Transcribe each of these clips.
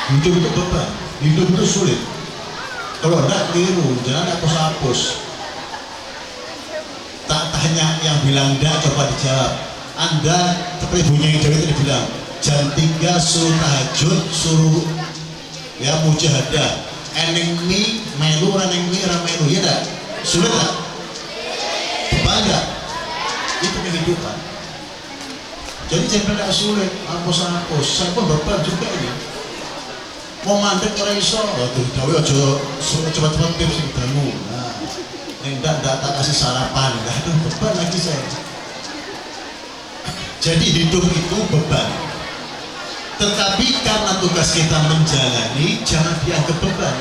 Hidup itu beban, hidup itu sulit. Kalau enggak keliru, jangan hapus-hapus. Tak tanya yang bilang enggak, coba dijawab. Anda seperti bunyi yang Jawa itu dibilang jam 3 suruh tahajud, suruh ya mujahadah. Eneng mi melu, eneng mi ramelu, ya enggak? Sulit enggak? Beban enggak? Itu kehidupan. Jadi jangan tidak sulit, hapus-hapus. Saya pun beban juga ini. Mau mandek orang iso, waduh, Dawi aja cepat-cepat tips sing bangun. Nah, enggak tak kasih sarapan, enggak ada beban lagi saya. Jadi hidup itu beban. Tetapi karena tugas kita menjalani, jangan dianggap beban.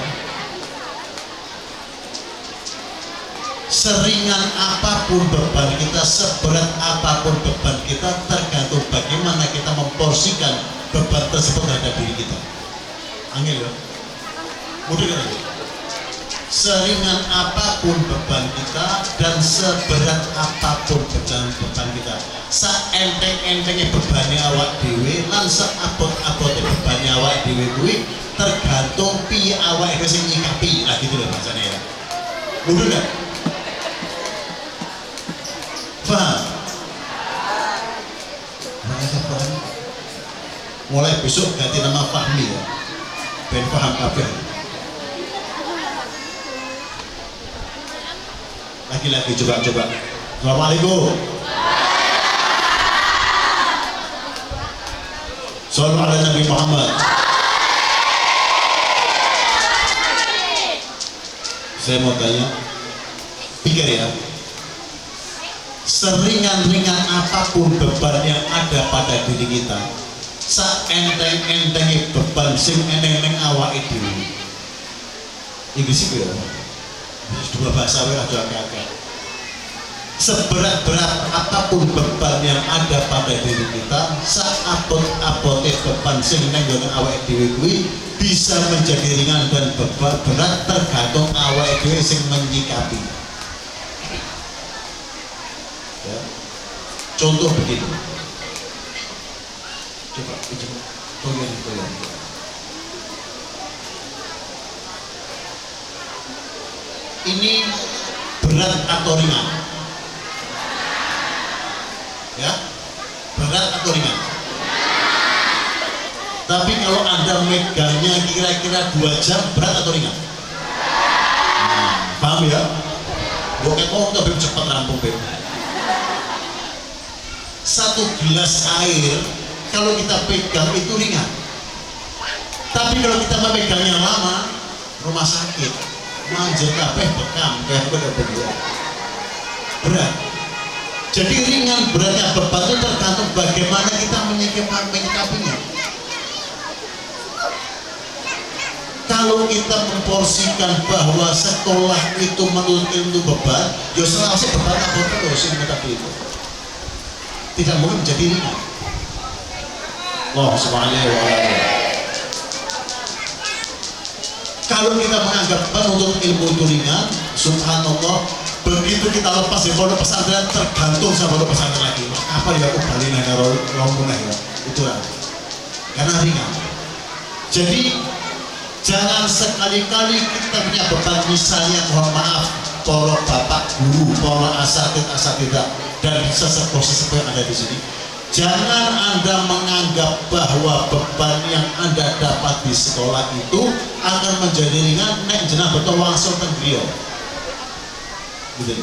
Seringan apapun beban kita, seberat apapun beban kita, tergantung bagaimana kita memporsikan beban tersebut terhadap diri kita. Angel ya, mudah kan? Seringan apapun beban kita dan seberat apapun beban kita, saenteng-entengnya bebannya awak dewe, lan seabot-abotnya bebannya awak dewe kuwi tergantung piye awak dhewe sing nyikapi. Lah gitu loh bahasanya ya. Mudah kan? Paham? Mulai besok ganti nama Fahmi ya. Ben paham kabeh. Lagi-lagi coba. Assalamualaikum. Sallallahu alaihi Nabi Muhammad. Saya mau tanya, pikir ya, seringan-ringan apapun beban yang ada pada diri kita, saenteng-entengnya beban sing eneng-eneng awake dhewe. Inggris itu ya. Dua bahasa wae aja agak-agak. Seberat-berat apapun beban yang ada pada diri kita, saabot-abote beban sing nang awake dhewe kuwi bisa menjadi ringan dan berat tergantung awake dhewe sing menyikapi. Ya. Contoh begitu. Coba goyang. Ini berat atau ringan? Ya, berat atau ringan? Tapi kalau Anda megangnya kira-kira 2 jam, berat atau ringan? Nah, paham ya? Gue kayak tapi cepat rampung Beb. 1 gelas air kalau kita pegang itu ringan, tapi kalau kita memegangnya lama, rumah sakit, manjur kabeh bekam kayak berdua berat. Jadi ringan beratnya beban itu tergantung bagaimana kita menyikapinya. Kalau kita memporsikan bahwa sekolah itu menuntut ilmu beban, ya selawase beban apa terus yang tadi itu tidak mungkin menjadi ringan. Allah subhanahu wa ta'ala. Kalau kita menganggap menuntut ilmu itu ringan, subhanallah, begitu kita lepas di pondok pesantren tergantung sama pondok pesantren lagi. Apa ya aku balik nanya rombongan ya, itulah karena ringan. Jadi jangan sekali-kali kita punya beban, misalnya mohon maaf para bapak guru, para asatidzah dan sesepuh-sesepuh yang ada di sini. Jangan Anda menganggap bahwa beban yang Anda dapat di sekolah itu akan menjadi ringan nek jenah betul langsung tenggriyo. Gitu.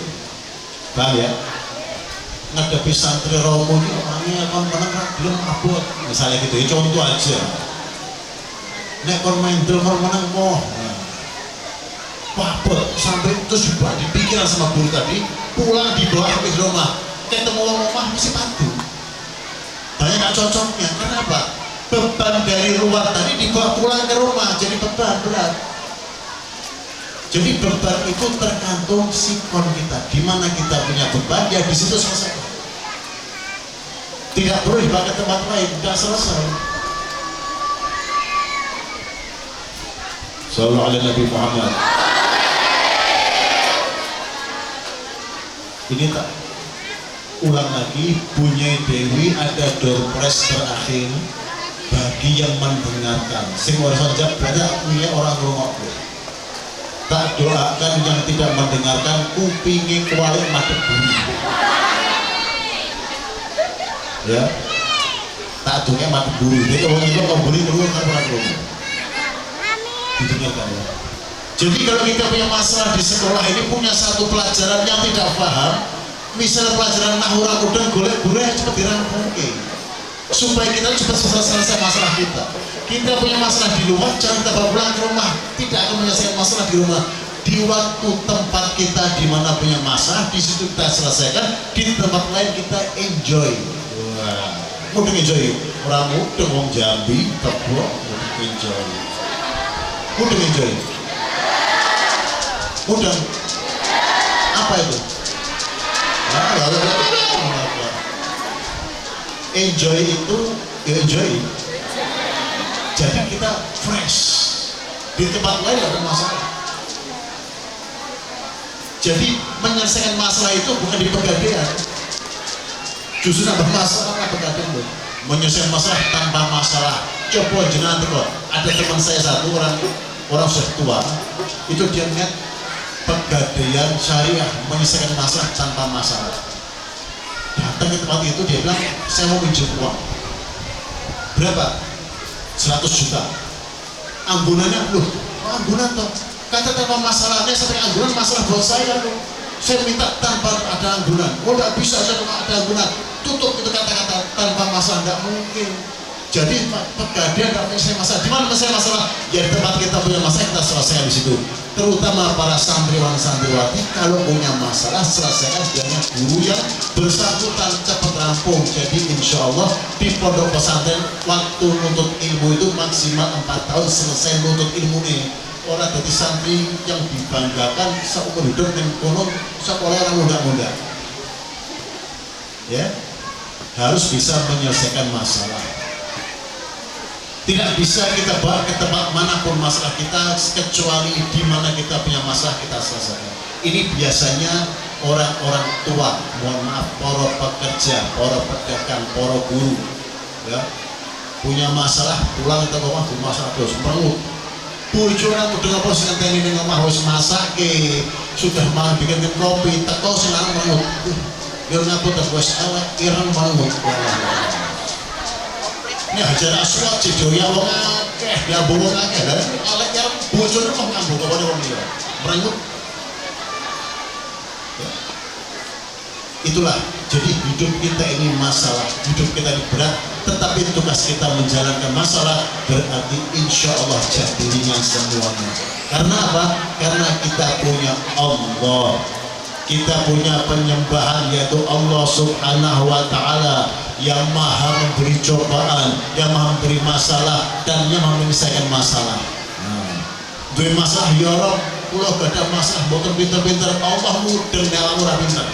Paham ya? Ngadepi santri romo ini orangnya kon menang belum abot. Misalnya gitu ya, contoh aja. Nek kon mendel kon menang moh. Abot sampai terus juga dipikiran sama guru tadi, pulang dibawa ke rumah. Ketemu orang rumah mesti padu. Banyak gak cocoknya, kenapa? Beban dari luar tadi dibawa pulang ke rumah, jadi beban berat. Jadi beban itu tergantung sikon kita, di mana kita punya beban, ya di situ selesai. Tidak perlu dipakai tempat lain, tidak selesai. Sallallahu alaihi Nabi Muhammad. Ini tak ulang lagi, punya Dewi ada door press terakhir bagi yang mendengarkan. Sing ora saja berarti milih orang rungokku. Tak doakan yang tidak mendengarkan kupinge kualik madhep buri. Ya. Tak doakan madhep buri. Jadi orang itu kok buri terus kan ora krungu. Didengarkan ya. Jadi kalau kita punya masalah di sekolah ini punya satu pelajaran yang tidak paham, misalnya pelajaran nahwu dan golek-golek cepat dirampungke. Supaya kita cepat selesai masalah kita. Kita punya masalah di rumah, jangan kita bawa pulang ke rumah. Tidak akan menyelesaikan masalah di rumah. Di waktu tempat kita di mana punya masalah, di situ kita selesaikan. Di tempat lain kita enjoy. Wah, mudeng enjoy. Orang mudeng wong Jambi, Tebo, mudeng enjoy. Mudeng enjoy. Mudeng. Apa itu? Enjoy itu ya enjoy. Jadi kita fresh. Di tempat lain tidak ada masalah. Jadi menyelesaikan masalah itu bukan di pegadaian. Justru nambah masalah nggak pegadaian. Menyelesaikan masalah tanpa masalah. Coba jenengan kok. Ada teman saya satu orang sudah tua. Itu dia lihat pegadaian syariah menyelesaikan masalah tanpa masalah. Datang ke tempat itu dia bilang saya mau pinjam uang. Berapa? 100 juta. Anggunannya loh, anggunan toh. Kata tanpa masalahnya sampai anggunan masalah buat saya loh. Saya minta tanpa ada anggunan. Oh tidak bisa saya tanpa ada anggunan. Tutup itu kata-kata tanpa masalah nggak mungkin. Jadi pegadaian tidak menyelesaikan masalah. Di mana menyelesaikan masalah? Ya di tempat kita punya masalah kita selesaikan di situ. Terutama para santriwan santriwati kalau punya masalah selesaikan dengan guru yang bersangkutan cepat rampung. Jadi insya Allah di pondok pesantren waktu nuntut ilmu itu maksimal 4 tahun selesai nuntut ilmu ini. Orang dari santri yang dibanggakan seumur hidup dan konon sekolah orang muda-muda. Ya, harus bisa menyelesaikan masalah. Tidak bisa kita bawa ke tempat manapun masalah kita kecuali di mana kita punya masalah kita selesaikan. Ini biasanya orang-orang tua, mohon maaf, para pekerja, para pedagang, para guru, ya punya masalah pulang ke rumah masalah terus perlu. Bojoran udah apa sih ngenteni ning omah wis masake, sudah mau bikin kopi, teko sing lanang mengut. Biar ngapun terus wis elek ireng mengut. Ini hajar aswad cidoya wong akeh, ya wong akeh lha elek arep bojone kok ngambung kok wong liya. Merengut. Itulah, jadi hidup kita ini masalah, hidup kita ini berat, tetapi tugas kita menjalankan masalah berarti insya Allah jadi ringan semuanya. Karena apa? Karena kita punya Allah, kita punya penyembahan yaitu Allah Subhanahu wa Ta'ala yang maha memberi cobaan, yang maha memberi masalah dan yang maha menyelesaikan masalah. Dua masalah ya Rob, kula gada masalah boten pinter-pinter, Allah mudeng nek ora pinter.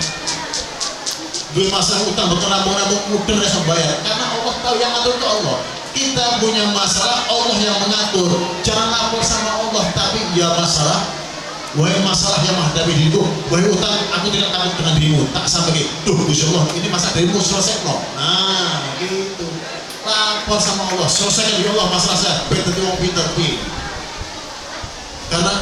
Dua masalah utang boten rampung-rampung mudeng rasa bayar karena Allah tahu yang ngatur itu Allah. Kita punya masalah, Allah yang mengatur. Jangan lapor sama Allah, tapi ya masalah. Wahai masalah yang menghadapi diriku, wahai utang, aku tidak takut dengan dirimu. Tak sampai duh, Insya Allah, ini masalah dirimu selesai no. Nah, gitu. Lapor sama Allah, selesaikan ya Allah masalah saya. Betul wong pinter pi. Karena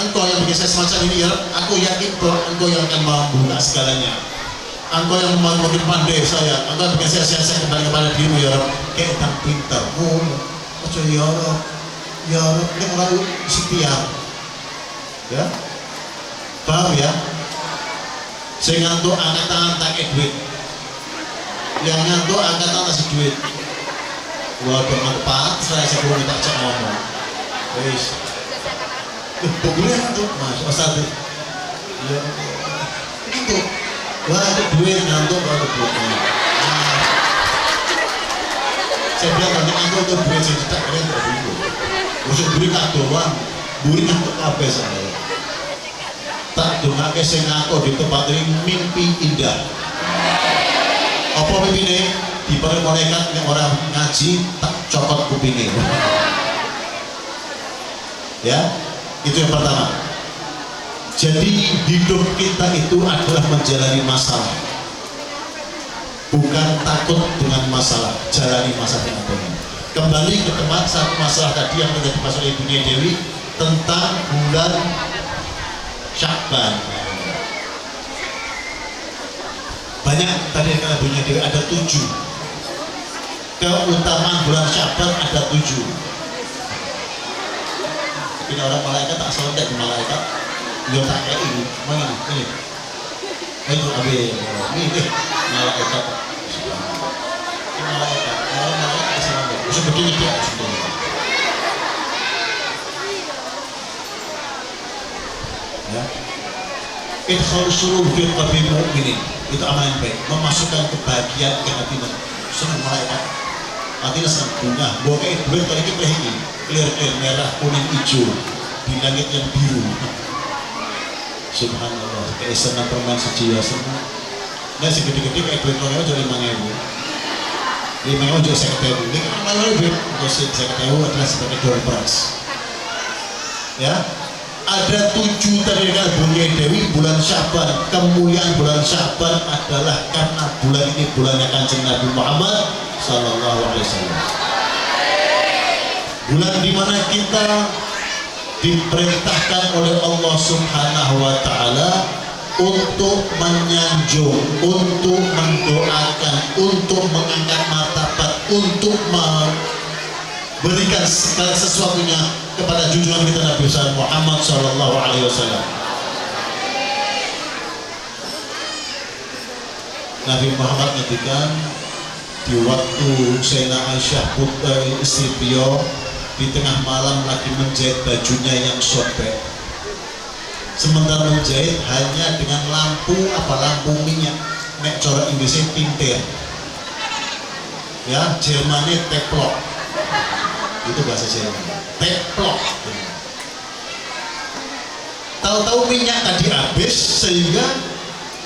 engkau yang bikin saya semacam ini ya, aku yakin bahwa engkau yang akan membuka segalanya. Engkau yang makin pandai saya, engkau yang bikin saya kembali kepada dirimu ya Rabb. Kayak utang pinter. Oh, ya Rabb, ya Rabb, ini orang setia. Ya, paham ya? Saya ngantuk angkat tangan tak duit, yang ngantuk angkat tangan kasih duit. Waduh manfaat saya belum minta cek ngomong. Wes, boleh ngantuk mas, asal ya ngantuk. Wah itu duit ngantuk baru duit. Saya bilang nanti ngantuk itu duit saya cetak keren dulu. Usut duit kadoan, duit ngantuk apa saya? Tak dongake sing ngaku di tempat ini mimpi indah. Apa mimpine? Diberi malaikat yang orang ngaji tak cokot kupingnya. Ya, itu yang pertama. Jadi hidup kita itu adalah menjalani masalah, bukan takut dengan masalah, jalani masalah dengan benar. Kembali ke tempat satu masalah tadi yang sudah dibahas oleh Ibu Dewi tentang bulan Sya'ban. Banyak tadi yang kata Ibu Dewi ada 7. Keutamaan bulan Sya'ban ada 7. Ini orang malaikat tak sontek ke malaikat. Dia tak kayak ini. Mana ini? Itu abis ini malaikat. Ini malaikat. Orang malaikat sontek. Bisa begini dia sebetulnya. Ya. Idkhal surur fi qalbi mu'minin. Itu amalan baik. Memasukkan kebahagiaan ke hati senang malaikat. Artinya senang bunga. Bawa kayak duit kali kita ini. Clear merah, kuning, hijau di langit yang biru. Subhanallah. Kayak senang permen sejiwa senang. Nah si gede-gede kayak duit orang jadi 5.000. 5.000 juga saya ketahui. Ini kan malah lebih. Terus saya ketahui adalah sebagai dolar beras. Ya. Ada 7 tadi dengan Bunda Dewi bulan Sya'ban. Kemuliaan bulan Sya'ban adalah karena bulan ini bulannya Kanjeng Nabi Muhammad Sallallahu Alaihi Wasallam. Bulan dimana kita diperintahkan oleh Allah Subhanahu Wa Taala untuk menyanjung, untuk mendoakan, untuk mengangkat martabat, untuk memberikan segala sesuatunya kepada junjungan kita Nabi Muhammad Sallallahu Alaihi Wasallam. Nabi Muhammad ngedikan di waktu Sayyidah Aisyah putri istri beliau di tengah malam lagi menjahit bajunya yang sobek. Sementara menjahit hanya dengan lampu minyak, nek corak Inggrisnya pintir, ya Jermannya teplok, itu bahasa Jerman, teplok. Tahu-tahu minyak tadi habis sehingga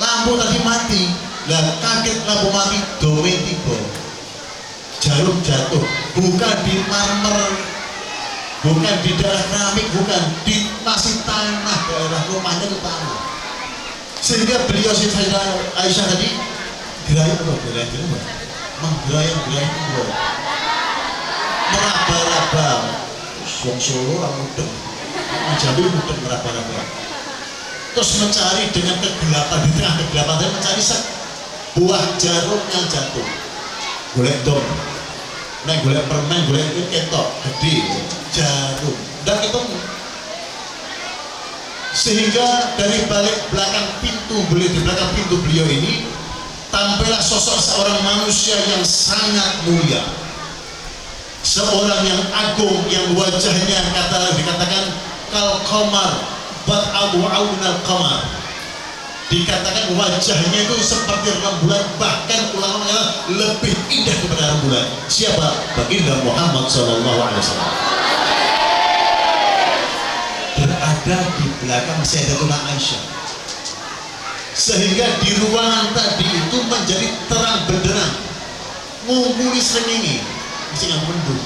lampu tadi mati. Lah kaget lampu mati, doe tiba, jarum jatuh, bukan di marmer, bukan di daerah keramik, bukan di masih tanah, daerah rumahnya itu tanah. Sehingga beliau si Sayyidah Aisyah tadi gerayang apa? Menggerayang meraba-raba. Wong Solo orang mudeng, Jawa mudeng meraba-raba. Terus mencari dengan kegelapan, di tengah kegelapan dia mencari buah jarum yang jatuh. Golek dom, nek golek permen, golek itu ketok gede, jarum, dan ketemu. Sehingga dari belakang pintu beliau, di belakang pintu beliau ini tampillah sosok seorang manusia yang sangat mulia, seorang yang agung, yang wajahnya dikatakan kal qamar bat abu al qamar, dikatakan wajahnya itu seperti rembulan, bahkan ulama mengatakan lebih indah daripada rembulan. Siapa? Baginda Muhammad Sallallahu Alaihi Wasallam berada di belakang Sayyidatuna Aisyah, sehingga di ruangan tadi itu menjadi terang benderang, ngumpuli srengenge mesti nggak mendung,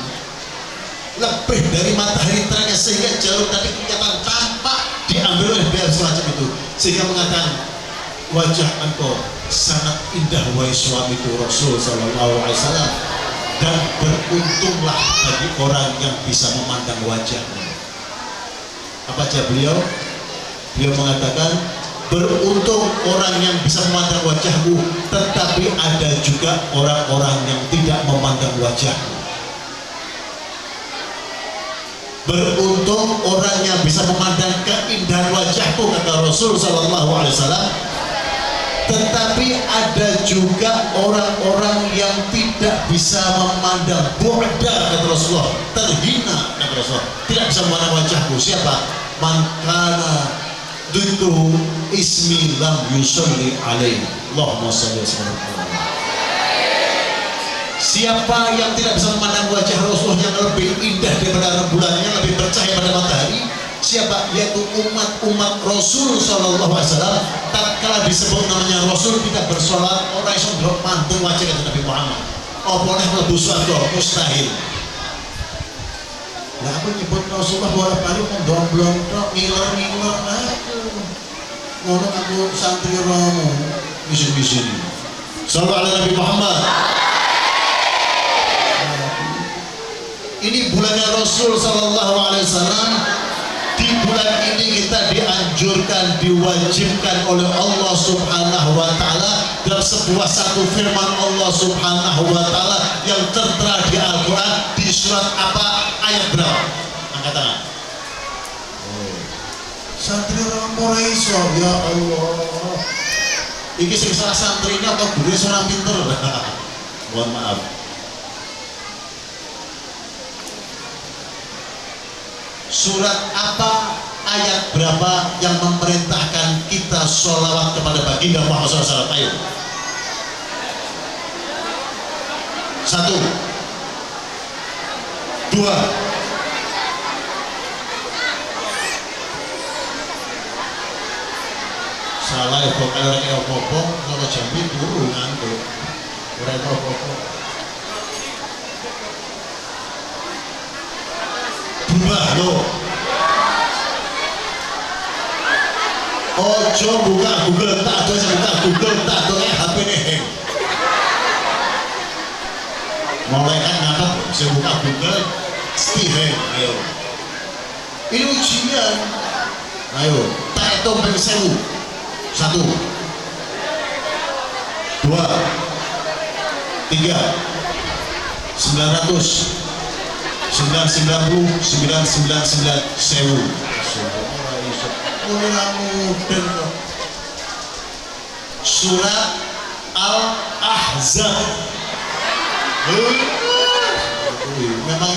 lebih dari matahari terangnya, sehingga jarum tadi kelihatan tampak diambil oleh beliau semacam itu, sehingga mengatakan wajah engkau sangat indah wahai suamiku Rasul Sallallahu Alaihi Wasallam, dan beruntunglah bagi orang yang bisa memandang wajahmu. Apa aja beliau? Beliau mengatakan beruntung orang yang bisa memandang wajahku, tetapi ada juga orang-orang yang tidak memandang wajahmu. Beruntung orang yang bisa memandang keindahan wajahku, kata Rasul Sallallahu Alaihi Wasallam, tetapi ada juga orang-orang yang tidak bisa memandang, bu'da, kata Rasulullah, terhina, kata Rasulullah, tidak bisa memandang wajahku. Siapa? Man kana dzikru ismi lam yusalli alaihi. Allahumma shalli wa sallim. Siapa yang tidak bisa memandang wajah Rasulullah yang lebih indah daripada rembulan, yang lebih bercahaya pada matahari? Siapa? Yaitu umat Rasul Sallallahu Alaihi Wasallam. Tatkala disebut namanya Rasul tidak bersolat, orang yang belum mantu wajah kata Nabi Muhammad. Oh boleh mlebu swarga? Mustahil. Lah aku nyebut Rasulullah bolak-balik mendomblong tok, ngiler-ngiler, aduh. Ngono aku santri romo, bisin-bisin. Sallallahu alaihi Nabi Muhammad. Ini bulannya Rasul Sallallahu Alaihi Wasallam. Di bulan ini kita dianjurkan, diwajibkan oleh Allah Subhanahu Wa Taala dalam sebuah satu firman Allah Subhanahu Wa Taala yang tertera di Al-Quran di surat apa, ayat berapa? Angkat tangan. Santri orang Moraiso, ya Allah. Iki sing salah santrinya atau guru seorang pinter? Mohon maaf. Surat apa, ayat berapa yang memerintahkan kita sholawat kepada baginda Muhammad SAW? Ayo. 1, 2. Salah ya, kalau orang yang apa-apa, kalau jambi turun ngantuk. Orang yang apa-apa. Berubah loh. Ojo buka Google, tak ada yang buka Google, tak ada yang HP nih. Mulai kan ngangkat, saya buka Google, Steven, ayo. Ini ujian. Ayo, tak itu pengen 1, 2, 3, 900, 990, 999, 1000. Surat Al-Ahzab. Memang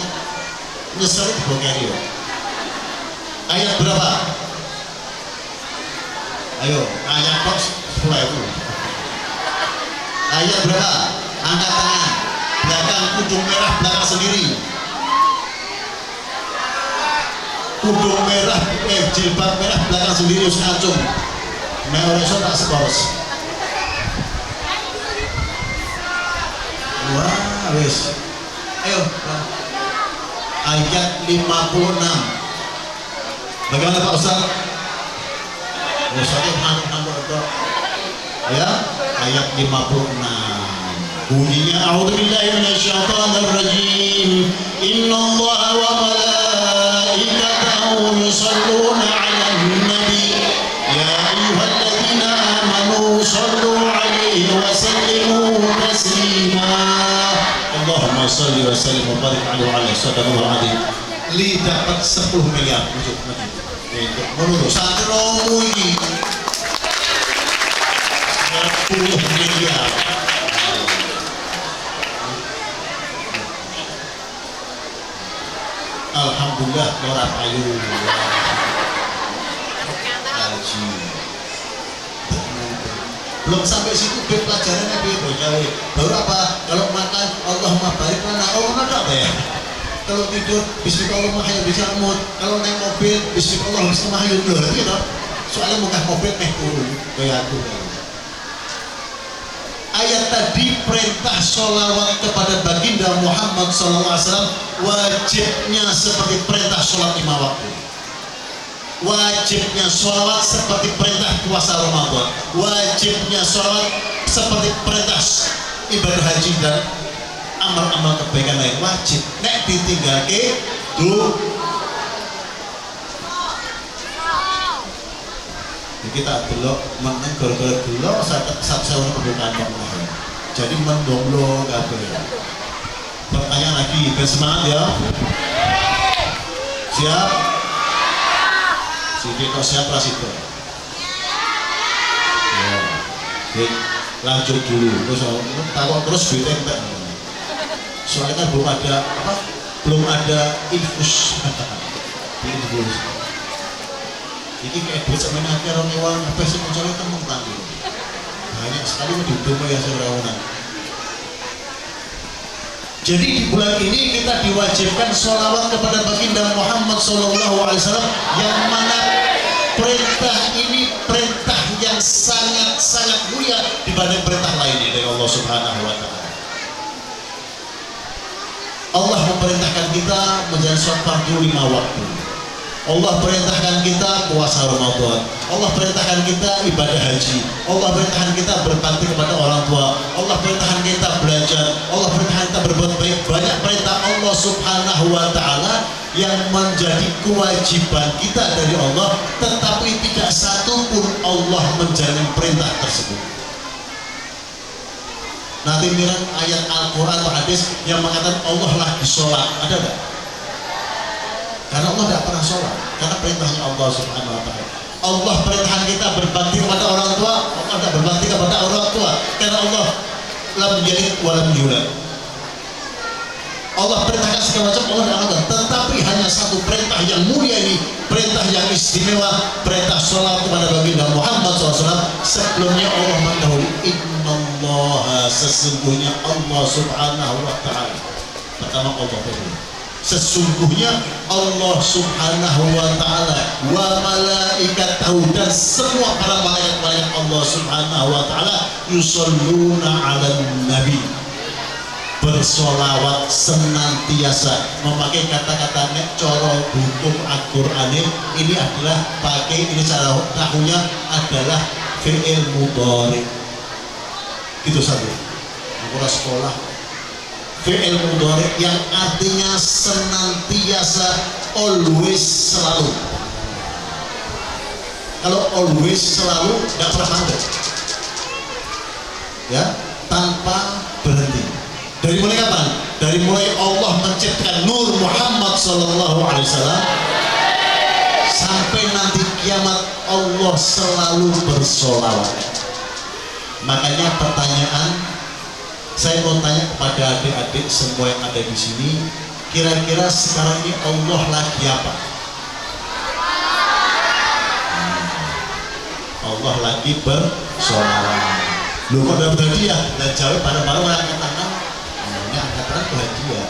nyesel itu bokeh. Ayat berapa? Ayo, ayat kok 10.000. Ayat berapa? Angkat tangan. Belakang kudung merah, belakang sendiri. Kudung merah, jilbab merah, belakang sendiri harus ngacung. Nah, orang itu tak sekos. Wah, wis. Ayo. Ayat 56. Bagaimana Pak Ustaz? Ustaznya nambah itu. Ya, ayat 56. Bunyinya a'udzubillahi minasyaitonir rajim. Innallaha wa malaikatahu yusholluna 'alan nabi. Ya ayyuhalladzina amanu shallu 'alaihi wa sallimu taslima. Allahumma shalli wa sallim wa barik 'alaihi wa 'ala sadaqallahul 'azim. Li dapat 10 miliar untuk menurut santromu ini 10 miliar. Alhamdulillah orang payu haji belum sampai situ pelajarannya baru apa kalau makan Allahumma barik lana ada ya. Kalau tidur bismillahirrahmanirrahim bisa amut, kalau naik mobil bismillahirrahmanirrahim loh gitu. Soalnya muka mobil turun kayak aku. Ayat tadi perintah sholawat kepada baginda Muhammad SAW wajibnya seperti perintah sholat 5 waktu. Wajibnya sholawat seperti perintah puasa Ramadan. Wajibnya sholawat seperti perintah ibadah haji dan amal-amal kebaikan lain wajib. Nek ditinggalke kita delok meneng gara-gara delok satu pembukaan kemarin. Jadi mendomlo kabeh. Pertanyaan lagi, ben semangat ya. Siap? Si kok siap ras itu. Ya. Lanjut dulu. Terus takut terus duitnya soalnya kan belum ada infus. Infus. Ini kayak duit sama nanti orang nyewa apa sih munculnya kan mentang gitu. Banyak sekali mendukung ya serawanan. Jadi di bulan ini kita diwajibkan sholawat kepada baginda Muhammad SAW yang mana perintah ini perintah yang sangat mulia dibanding perintah lainnya dari Allah Subhanahu Wa Taala. Allah memerintahkan kita menjalani sholat fardu 5 waktu. Allah perintahkan kita puasa Ramadan. Allah perintahkan kita ibadah haji. Allah perintahkan kita berbakti kepada orang tua. Allah perintahkan kita belajar. Allah perintahkan kita berbuat baik. Banyak perintah Allah Subhanahu wa Ta'ala yang menjadi kewajiban kita dari Allah, tetapi tidak satu pun Allah menjalani perintah tersebut. Nanti mirang ayat Al-Quran atau hadis yang mengatakan Allah lagi sholat, ada nggak? Karena Allah tidak pernah sholat, karena perintahnya Allah Subhanahu wa Ta'ala. Allah perintahkan kita berbakti kepada orang tua, Allah tidak berbakti kepada orang tua, karena Allah lam yalid wa lam yulad. Allah perintahkan segala macam, Allah tidak lakukan, tetapi hanya satu perintah yang mulia ini, perintah yang istimewa, perintah sholat kepada baginda Muhammad SAW. Sebelumnya Allah mendahului, innallaha, sesungguhnya Allah Subhanahu wa Ta'ala. Pertama Allah berdua, sesungguhnya Allah Subhanahu wa Ta'ala wa malaikatahu, dan semua para malaikat-malaikat Allah Subhanahu wa Ta'ala, yusholluna 'alan nabi, bersolawat senantiasa. Memakai kata-kata nek coro hukum Al-Qur'an ini adalah pakai, ini cara tahunya adalah fi'il mudhari. Itu satu. Aku sekolah fi'il mudhari yang artinya senantiasa, always, selalu. Kalau always, selalu, tidak pernah mandek, ya, tanpa berhenti. Dari mulai kapan? Dari mulai Allah menciptakan Nur Muhammad Sallallahu Alaihi Wasallam sampai nanti kiamat, Allah selalu bersolawat. Makanya pertanyaan saya mau tanya kepada adik-adik semua yang ada di sini, kira-kira sekarang ini Allah lagi apa? Allah lagi bersolawat. Lu kok dapat hadiah? Dan jawab pada orang angkat tangan. Namanya angkat tangan itu hadiah.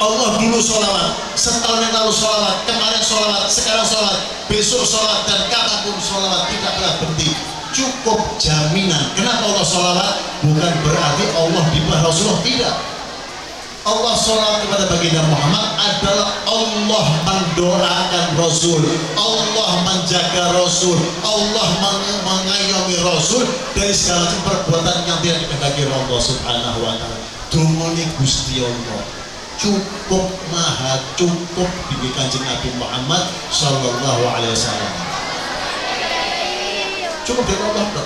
Allah dulu solawat, setahun yang lalu solawat, kemarin solawat, sekarang solawat, besok solawat, dan kapanpun solawat, tidak pernah berhenti. Cukup jaminan. Kenapa Allah solawat? Bukan berarti Allah di bawah Rasulullah, tidak. Allah solawat kepada baginda Muhammad adalah Allah mendoakan Rasul, Allah menjaga Rasul, Allah mengayomi Rasul dari segala perbuatan yang tidak dikehendaki Allah Subhanahu wa Ta'ala. Dumoni Gusti Allah cukup, maha cukup di Kanjeng Nabi Muhammad Sallallahu Alaihi Wasallam. Cukup dari Allah.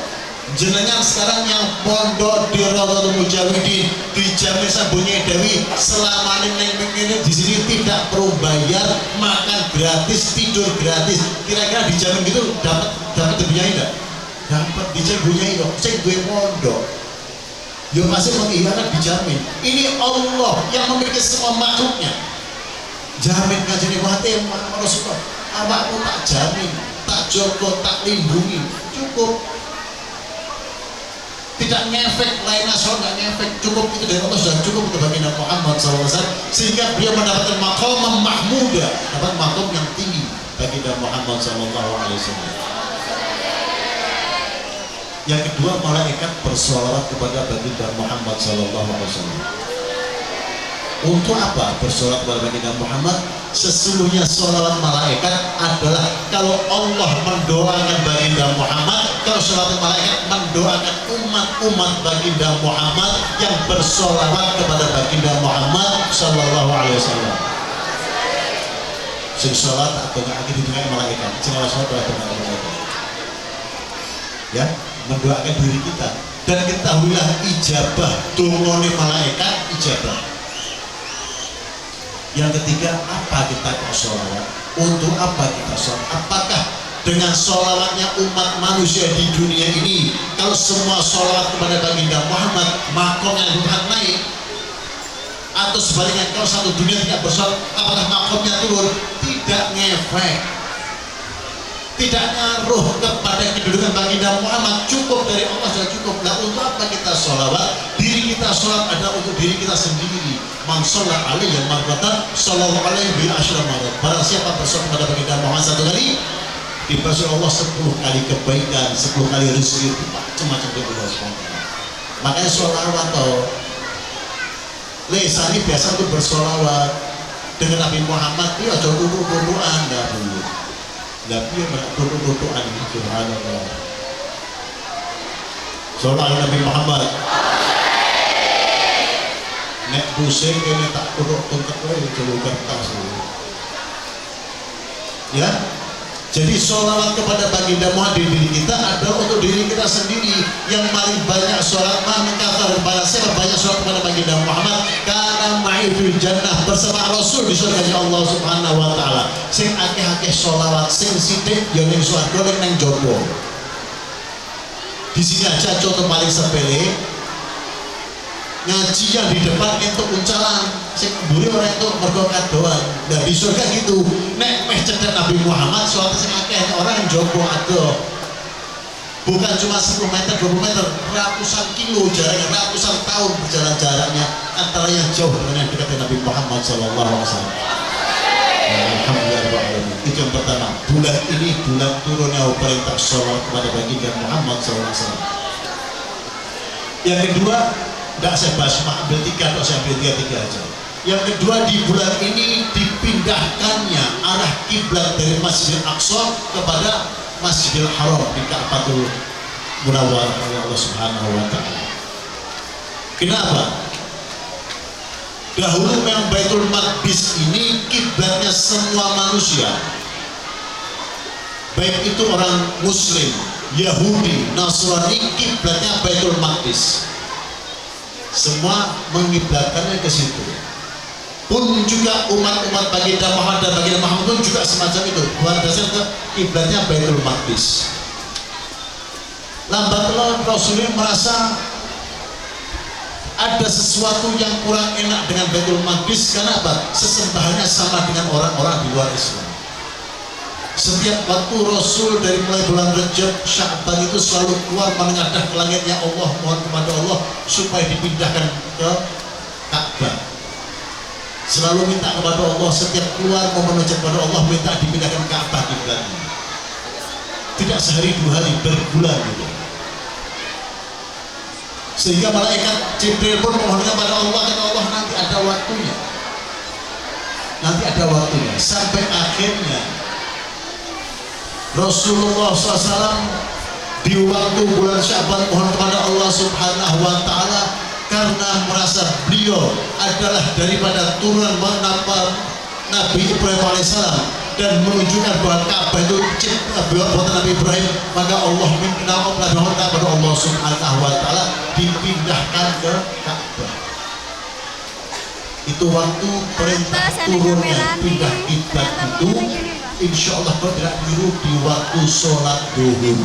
Jenengan sekarang yang pondok di Rawdatul Mujawidin dijamin Sambunyi Dewi selama ini di sini tidak perlu bayar, makan gratis, tidur gratis. Kira-kira dijamin gitu dapat dibiayai enggak? Dapat dijamin dong. Saya gue pondok. Yo masih mengiyakan dijamin. Ini Allah yang memiliki semua makhluknya. Jamin ngajeni wate Rasulullah. Awakmu tak jamin, tak jogo, tak lindungi. Cukup. Tidak ngefek, lain nasional nggak ngefek, cukup itu dari Allah sudah cukup untuk baginda Muhammad SAW, sehingga beliau mendapatkan maqam mahmuda, dapat maqam yang tinggi baginda Muhammad SAW. Yang kedua, malaikat bersolawat kepada baginda Muhammad SAW. Untuk apa bersolawat kepada baginda Muhammad? Sesungguhnya sholawat malaikat adalah kalau Allah mendoakan baginda Muhammad, kalau sholawat malaikat mendoakan umat-umat baginda Muhammad yang bersolawat kepada baginda Muhammad Sallallahu Alaihi Wasallam. Sing sholat atau nggak akan didengar malaikat, jangan sholat atau nggak malaikat. Ya, mendoakan diri kita. Dan ketahuilah ijabah dungone malaikat ijabah. Yang ketiga, apa kita sholawat? Untuk apa kita sholawat? Apakah dengan sholawatnya umat manusia di dunia ini, kalau semua sholawat kepada baginda Muhammad, makomnya bukan naik? Atau sebaliknya, kalau satu dunia tidak bersolawat, apakah makomnya turun? Tidak ngefek, tidak ngaruh kepada kedudukan baginda Muhammad. Cukup dari Allah sudah cukup. Nah, untuk apa kita sholawat? Diri kita sholat adalah untuk diri kita sendiri. Man sholat alaihi marratan sallallahu alaihi bi asyra marrat. Barang siapa bersolat kepada baginda Muhammad satu kali, dibalas Allah 10 kali kebaikan, 10 kali rezeki, macam-macam dari Allah SWT. Makanya sholawat atau lesani biasa untuk bersolawat. dengan Nabi Muhammad dia aja duduk-dudukan dah dulu. Lah piye duduk-dudukan subhanallah. Soalnya Nabi Muhammad nek pusing kene tak duduk tungkek wae jero kertas. Ya. Jadi sholawat kepada baginda Muhammad di diri kita adalah untuk diri kita sendiri. Yang paling banyak sholat mengkafar pada siapa banyak sholat kepada baginda Muhammad karena ma'i fil jannah bersama Rasul di surganya Allah Subhanahu wa taala. Sing akeh-akeh sholawat sing sithik ya ning swarga ning nang jaba. Di sini aja contoh paling sepele, ngaji yang di depan untuk uncalan sing mburi ora entuk mergo kadoan. Nah di surga gitu nek meh cedhak Nabi Muhammad suatu sing akeh orang yang jopo ado bukan cuma 10 meter 20 meter ratusan kilo jaraknya ratusan tahun berjalan jaraknya antara yang jauh dengan yang dekat Nabi Muhammad sallallahu alaihi wasallam. Alhamdulillah. Itu yang pertama, bulan ini bulan turunnya perintah sholawat kepada baginda Muhammad sallallahu alaihi wasallam. Yang kedua, tidak saya bahas, cuma ambil 3 atau saya ambil 3 aja. Yang kedua, di bulan ini dipindahkannya arah kiblat dari Masjidil Aqsa kepada Masjidil Haram di Ka'batul Munawwarah oleh Allah Subhanahu wa taala. Kenapa? Dahulu memang Baitul Maqdis ini kiblatnya semua manusia. Baik itu orang Muslim, Yahudi, Nasrani, kiblatnya Baitul Maqdis. Semua mengiblatkannya ke situ. Pun juga umat-umat baginda Muhammad dan baginda Muhammad pun juga semacam itu. Buat dasar ke kiblatnya Baitul Maqdis. Lambat laun Rasulullah merasa ada sesuatu yang kurang enak dengan Baitul Maqdis karena apa? Sesembahannya sama dengan orang-orang di luar Islam. Setiap waktu Rasul dari mulai bulan Rajab, Sya'ban itu selalu keluar menengadah ke langit, ya Allah, mohon kepada Allah supaya dipindahkan ke Ka'bah. Selalu minta kepada Allah, setiap keluar mau menuju kepada Allah minta dipindahkan ke Ka'bah kiblatnya. Tidak sehari 2 hari, berbulan gitu. Sehingga malaikat Jibril pun memohonkan kepada Allah, kata Allah nanti ada waktunya. Nanti ada waktunya. Sampai akhirnya Rasulullah SAW di waktu bulan Sya'ban mohon kepada Allah Subhanahu wa taala karena merasa beliau adalah daripada turunan Nabi Ibrahim alaihissalam dan menunjukkan bahwa Ka'bah itu buatan Nabi Ibrahim, maka Allah minta kepada Allah Subhanahu wa taala dipindahkan ke Ka'bah. Itu waktu perintah turunnya pindah kiblat itu insya Allah kalau tidak biru di waktu sholat duhur.